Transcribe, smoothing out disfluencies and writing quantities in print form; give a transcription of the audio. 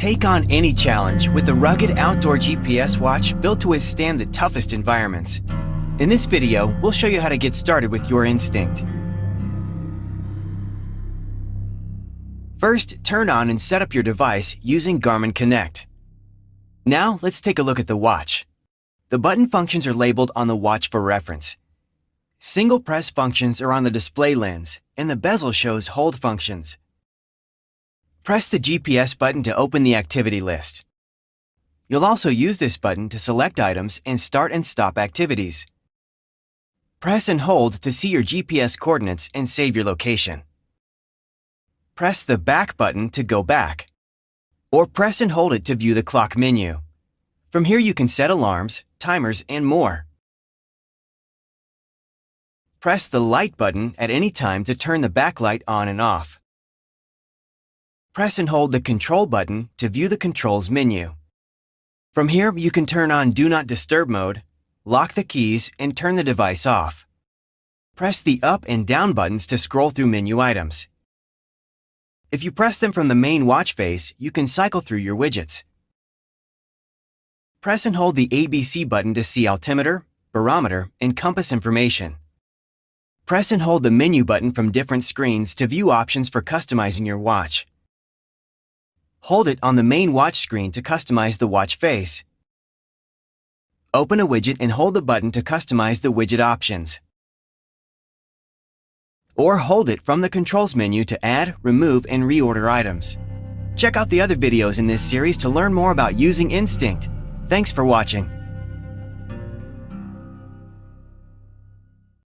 Take on any challenge with the rugged outdoor GPS watch built to withstand the toughest environments. In this video, we'll show you how to get started with your Instinct. First, turn on and set up your device using Garmin Connect. Now, let's take a look at the watch. The button functions are labeled on the watch for reference. Single press functions are on the display lens, and the bezel shows hold functions. Press the GPS button to open the activity list. You'll also use this button to select items and start and stop activities. Press and hold to see your GPS coordinates and save your location. Press the back button to go back, or press and hold it to view the clock menu. From here you can set alarms, timers, and more. Press the light button at any time to turn the backlight on and off. Press and hold the control button to view the controls menu. From here, you can turn on Do Not Disturb mode, lock the keys, and turn the device off. Press the up and down buttons to scroll through menu items. If you press them from the main watch face, you can cycle through your widgets. Press and hold the ABC button to see altimeter, barometer, and compass information. Press and hold the menu button from different screens to view options for customizing your watch. Hold it on the main watch screen to customize the watch face. Open a widget and hold the button to customize the widget options. Or hold it from the controls menu to add, remove, and reorder items. Check out the other videos in this series to learn more about using Instinct. Thanks for watching.